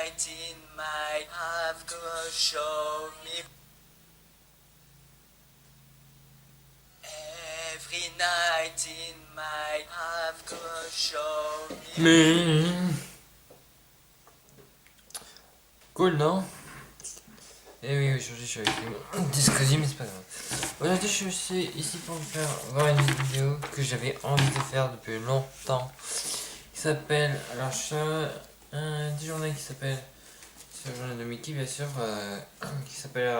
night in my have to show me. Every night in my have to show me. Mais... Cool, non? Et oui, aujourd'hui je suis avec mon Discozy, mais c'est pas grave. Aujourd'hui je suis ici pour vous faire voir une vidéo que j'avais envie de faire depuis longtemps. Qui s'appelle, alors je suis un petit journal qui s'appelle, c'est le journal de Mickey bien sûr, qui s'appelle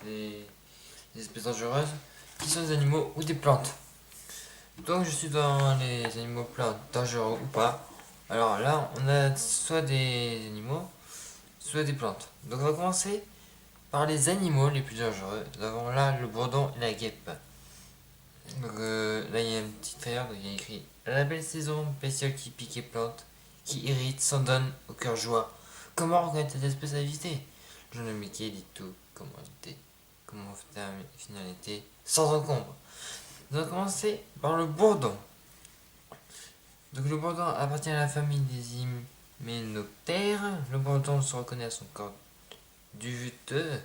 les espèces dangereuses, qui sont des animaux ou des plantes. Donc je suis dans les animaux plantes dangereux ou pas. Alors là on a soit des animaux, soit des plantes. Donc on va commencer par les animaux les plus dangereux. Nous avons là le bourdon et la guêpe. Donc là il y a un petit trailer, donc il y a écrit la belle saison, bestiole qui pique et plante, qui irrite, s'en donne au cœur joie. Comment reconnaître cette espèce à éviter? Le jeune Mickey dit tout, comment éviter, comment finir l'été sans encombre. Nous allons commencer par le bourdon. Donc le bourdon appartient à la famille des hyménoptères. Le bourdon se reconnaît à son corps du juteux.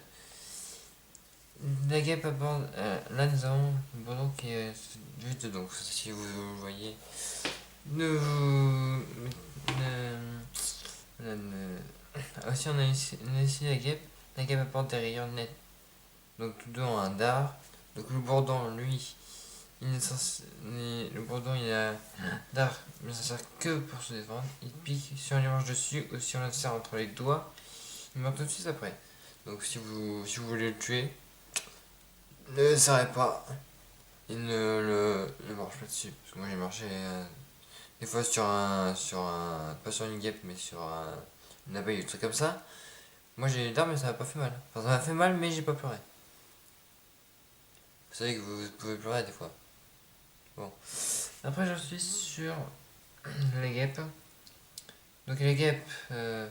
La guêpe aborde. Là nous avons le bourdon qui est juteux. Donc si vous le voyez, aussi on a ici la guêpe. La guêpe apporte des rayures nettes. Donc tous deux ont un dard. Donc le bourdon lui, le bourdon il a un dard, mais ça sert que pour se défendre. Il pique si on lui marche dessus ou si on le serre entre les doigts. Il meurt tout de suite après. Donc si vous voulez le tuer, ne le serrez pas. Et ne le marche pas dessus. Parce que moi j'ai marché des fois sur un. Pas sur une guêpe mais sur une abeille ou un truc comme ça. Moi j'ai eu dard mais ça m'a pas fait mal. Enfin ça m'a fait mal mais j'ai pas pleuré. Vous savez que vous pouvez pleurer des fois. Bon. Après je suis sur les guêpes. Donc les guêpes, elle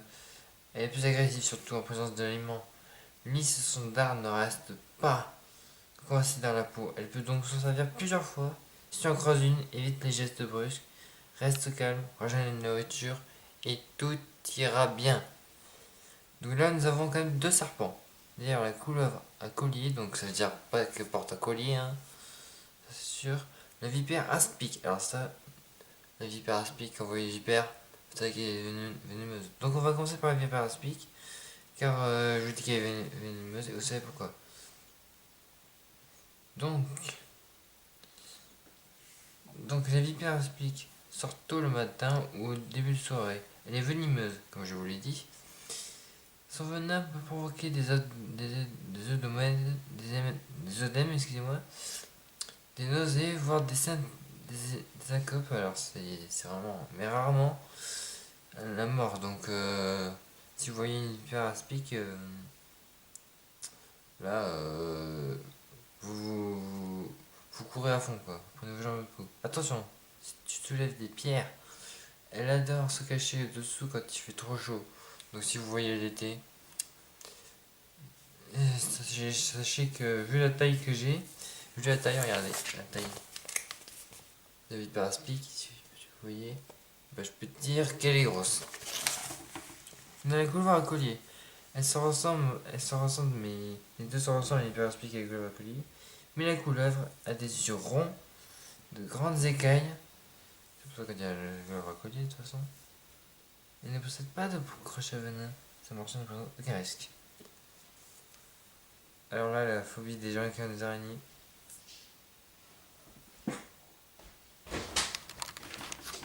est plus agressive surtout en présence de l'aliments. Lisse, son dard ne reste pas coincé dans la peau. Elle peut donc s'en servir plusieurs fois. Si tu en creuses une, évite les gestes brusques. Reste calme, rejoins la nourriture et tout ira bien. Donc là nous avons quand même deux serpents. D'ailleurs la couleuvre à collier, donc ça veut dire pas que porte à collier, hein, c'est sûr. La vipère aspic, alors ça, la vipère aspic, quand vous voyez vipère, vous savez qu'elle est venimeuse. Donc on va commencer par la vipère aspic, car je vous dis qu'elle est venimeuse et vous savez pourquoi. Donc la vipère aspic sort tôt le matin ou au début de soirée. Elle est venimeuse, comme je vous l'ai dit. Son venin peut provoquer des œdèmes, excusez-moi, des nausées, voire des syncopes. Alors c'est vraiment, mais rarement, la mort. Donc si vous voyez une vipère aspic, là, vous courez à fond quoi. Prenez vos jambes au cou. Attention, si tu soulèves des pierres, elle adore se cacher dessous quand il fait trop chaud. Donc si vous voyez l'été, sachez que vu la taille que j'ai, vu la taille, regardez, la taille de la vipère aspic, si vous voyez, bah, je peux te dire qu'elle est grosse. Dans la couleuvre à collier, elles se ressemblent, mais les deux se ressemblent, la vipère aspic et la couleuvre à collier. Mais la couleuvre a des yeux ronds, de grandes écailles. C'est pour ça qu'on dit la couleuvre à collier de toute façon. Elle ne possède pas de crochet à venin. Ça marche ne présente aucun risque. Alors là, la phobie des gens qui ont des araignées.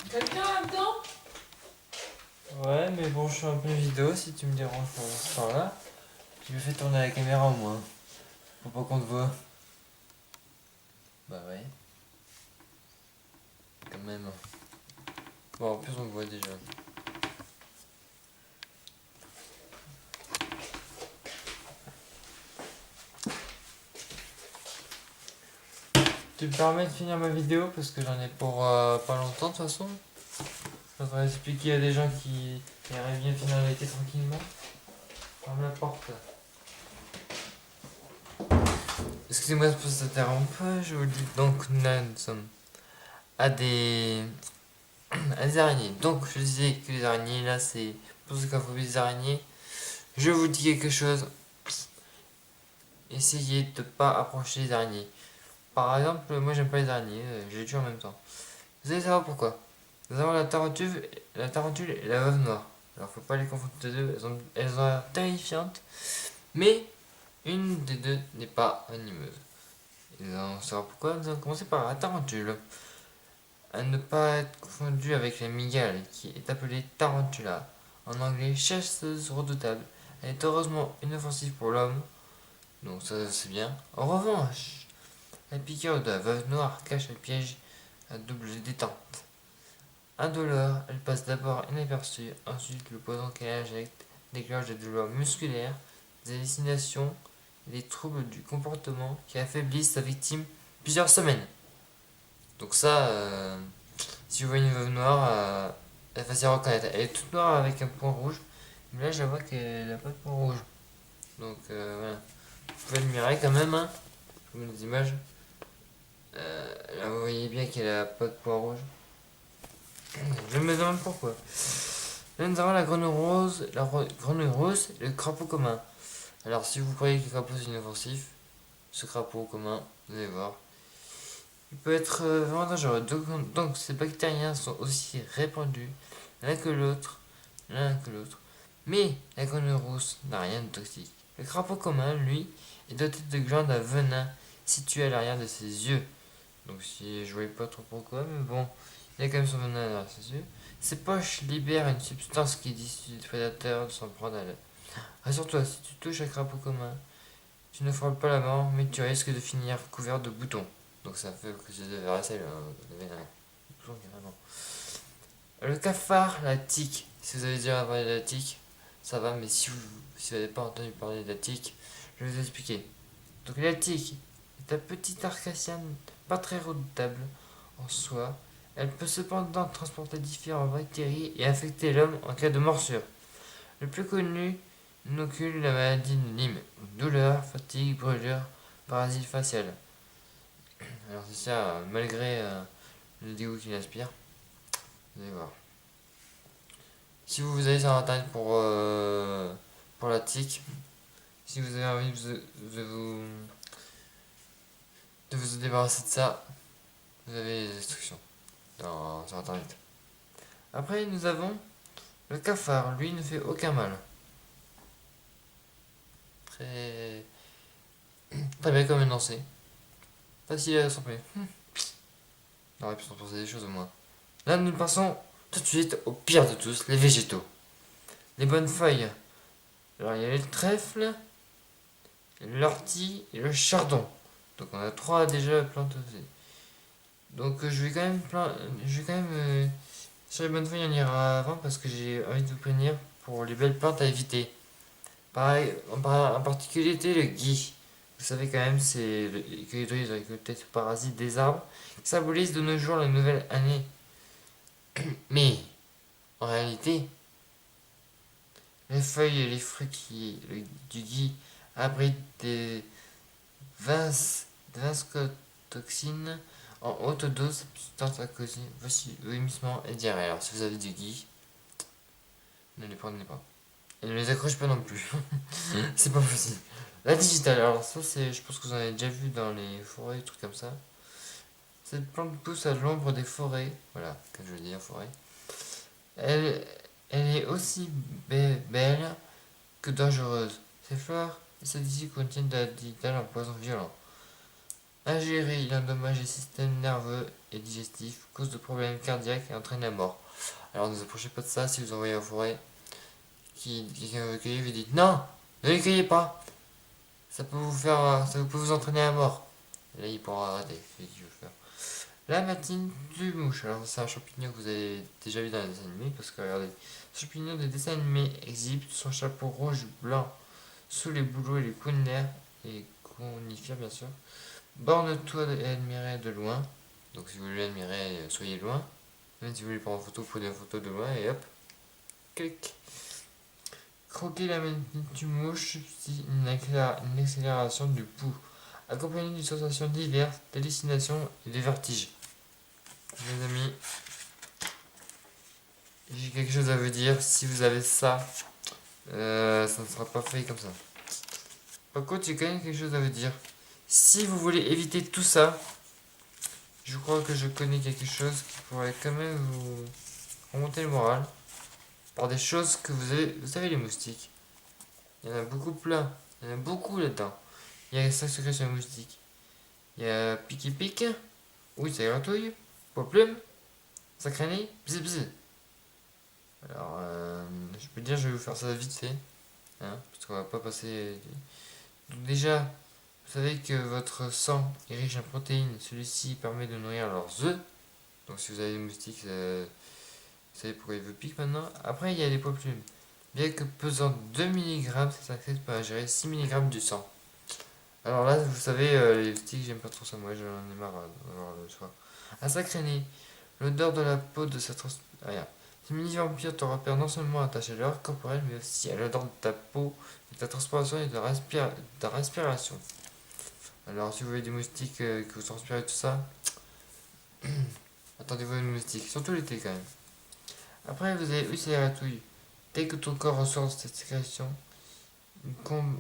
Quelqu'un là-dedans? Ouais, mais bon, je suis en pleine vidéo, si tu me déranges pour ce temps-là. Je me fais tourner la caméra au moins. Faut pas qu'on te voit. Bah ouais. Quand même. Bon, en plus on te voit déjà. Tu me permets de finir ma vidéo parce que j'en ai pour pas longtemps de toute façon. Je voudrais expliquer à des gens qui aimeraient bien finir l'été tranquillement. Ferme la porte. Excusez-moi de vous interrompre, je vous dis donc là nous sommes à des araignées. Donc je disais que les araignées là c'est pour ceux qui ont phobie des araignées, je vous dis quelque chose. Essayez de ne pas approcher les araignées. Par exemple, moi j'aime pas les araignées, je les tue en même temps. Vous allez savoir pourquoi. Nous avons la tarentule et la veuve noire. Alors faut pas les confondre toutes les deux, elles ont l'air terrifiantes, mais une des deux n'est pas venimeuse. Et nous allons savoir pourquoi. Nous allons commencer par la tarentule. À ne pas être confondue avec la mygale, qui est appelée tarantula, en anglais chasseuse redoutable. Elle est heureusement inoffensive pour l'homme, donc ça c'est bien. En revanche, la piqûre de la veuve noire cache le piège à double détente. Indolore, elle passe d'abord inaperçue, ensuite le poison qu'elle injecte déclenche des douleurs musculaires, des hallucinations et des troubles du comportement qui affaiblissent sa victime plusieurs semaines. Donc ça, si vous voyez une veuve noire, elle est facile à reconnaître. Elle est toute noire avec un point rouge, mais là je vois qu'elle n'a pas de point rouge. Donc voilà, vous pouvez admirer quand même, hein. Je vous mets des images. Là vous voyez bien qu'elle n'a pas de point rouge. Je me demande pourquoi. Là nous avons la grenouille rose, grenouille rose et le crapaud commun. Alors si vous croyez que le crapaud c'est inoffensif, ce crapaud commun, vous allez voir, il peut être vraiment dangereux. Donc ces bactériens sont aussi répandus l'un que l'autre, Mais la grenouille rousse n'a rien de toxique. Le crapaud commun, lui, est doté de glandes à venin situées à l'arrière de ses yeux. Donc si je voyais pas trop pourquoi, mais bon, il y a quand même son venin derrière ses yeux. Ses poches libèrent une substance qui dissuade les prédateurs de s'en prendre à l'œil. Rassure-toi, si tu touches un crapaud commun, tu ne frôles pas la mort, mais tu risques de finir couvert de boutons. Donc ça fait que je devais rester le venin. Bouton carrément. Le cafard, la tique. Si vous avez déjà parlé de la tique, ça va, mais si vous n'avez pas entendu parler de la tique, je vais vous expliquer. Donc la tique est un petit arcasienne pas très redoutable en soi. Elle peut cependant transporter différentes bactéries et infecter l'homme en cas de morsure. Le plus connu inocule la maladie de Lyme, douleur, fatigue, brûlure, parasite facial. Alors c'est ça, malgré le dégoût qu'il aspire. Vous allez voir. Si vous allez sur internet pour la tique, si vous avez envie de vous débarrasser de ça, vous avez les instructions sur internet. Après nous avons le cafard, lui ne fait aucun mal. Très bien comme énoncé. Facile à s'en on aurait pu s'en penser des choses au moins. Là nous passons tout de suite au pire de tous, les végétaux. Les bonnes feuilles. Alors il y a le trèfle, l'ortie et le chardon. Donc on a trois déjà plantes. Donc je vais quand même sur les bonnes feuilles on ira avant parce que j'ai envie de vous prévenir pour les belles plantes à éviter. Pareil, en particulier le gui. Vous savez quand même c'est que les récoltés parasites des arbres qui symbolise de nos jours la nouvelle année. Mais en réalité, les feuilles et les fruits du gui abritent des vasotoxines en haute dose, substances à causer vomissements et diarrhée. Alors si vous avez du gui, ne les prenez pas. Et ne les accrochez pas non plus. C'est pas possible. La digitale, alors ça c'est, je pense que vous en avez déjà vu dans les forêts, des trucs comme ça. Cette plante pousse à l'ombre des forêts, voilà, comme je le dis, en forêt. Elle est aussi belle que dangereuse. Ces fleurs et celles-ci contiennent de la digitale en poison violent. Ingéré, il endommage les systèmes nerveux et digestifs, cause de problèmes cardiaques et entraîne la mort. Alors ne vous approchez pas de ça si vous envoyez en forêt, quelqu'un veut cueillir, vous dites non, ne les cueillez pas, ça peut vous entraîner à la mort. Et là il pourra arrêter, c'est ce qu'il veut faire. La matine du mouche, alors c'est un champignon que vous avez déjà vu dans les dessins animés, parce que regardez, ce champignon des dessins animés exhibe son chapeau rouge blanc sous les bouleaux et les conifères, et conifères bien sûr. Borne-toi et admirer de loin. Donc si vous voulez admirer, soyez loin. Même si vous voulez prendre en photo, prenez une photo de loin et hop. Clic. Croquer la du mouche suscite une accélération du pouls, accompagnée d'une sensation diverse, d'hallucinations et de vertiges. Mes amis, j'ai quelque chose à vous dire. Si vous avez ça, ça ne sera pas fait comme ça. Par contre, j'ai quand même quelque chose à vous dire. Si vous voulez éviter tout ça, je crois que je connais quelque chose qui pourrait quand même vous remonter le moral. Par des choses que vous avez. Vous savez, les moustiques. Il y en a beaucoup plein. Il y en a beaucoup là-dedans. Il y a 5 secrets sur les moustiques. Il y a Piqui Pique. Oui, ça gratouille. Poids plume. Sacré bzz bzz. Alors, je peux dire, je vais vous faire ça vite fait. Hein, parce qu'on va pas passer. Donc, déjà, vous savez que votre sang est riche en protéines. Celui-ci permet de nourrir leurs œufs. Donc, si vous avez des moustiques, vous savez pourquoi ils vous piquent maintenant. Après, il y a les poids plumes. Bien que pesant 2 mg, cet insecte peut ingérer 6 mg du sang. Alors là, vous savez, les moustiques, j'aime pas trop ça. Moi, j'en ai marre d'avoir le choix. Un sacré nez. L'odeur de la peau de sa transpiration. Ces mini-vampires te repèrent non seulement à ta chaleur corporelle, mais aussi à l'odeur de ta peau, de ta transpiration et de ta respiration. Alors, si vous voyez des moustiques que vous transpirez tout ça, attendez-vous à une moustique, surtout l'été quand même. Après, vous avez aussi les ratouilles. Dès que ton corps reçoit cette sécrétion,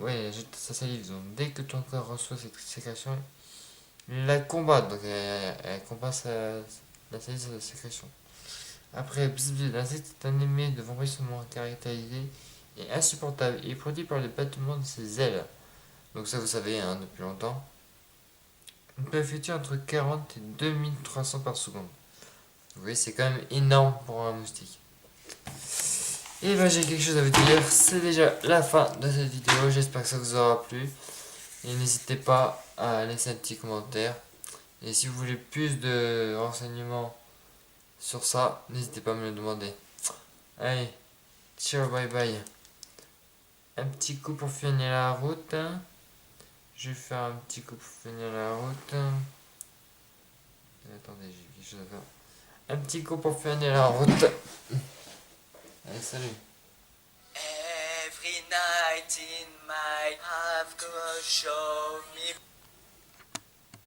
ouais, ça salive. Donc, dès que ton corps reçoit cette sécrétion, il la combat. Donc, elle combat la salive de la sécrétion. Après, l'insecte est un aimé de vomissement caractérisé et insupportable. Il est produit par le battement de ses ailes. Donc ça, vous savez, hein, depuis longtemps. Il peut effectuer entre 40 et 2300 par seconde. Vous voyez, c'est quand même énorme pour un moustique. Et ben, j'ai quelque chose à vous dire. C'est déjà la fin de cette vidéo. J'espère que ça vous aura plu. Et n'hésitez pas à laisser un petit commentaire. Et si vous voulez plus de renseignements sur ça, n'hésitez pas à me le demander. Allez, ciao, bye bye. Un petit coup pour finir la route. Je vais faire un petit coup pour finir la route. Attendez, j'ai quelque chose à faire. Un petit coup pour finir la route. Allez, salut. Every night in my have go show me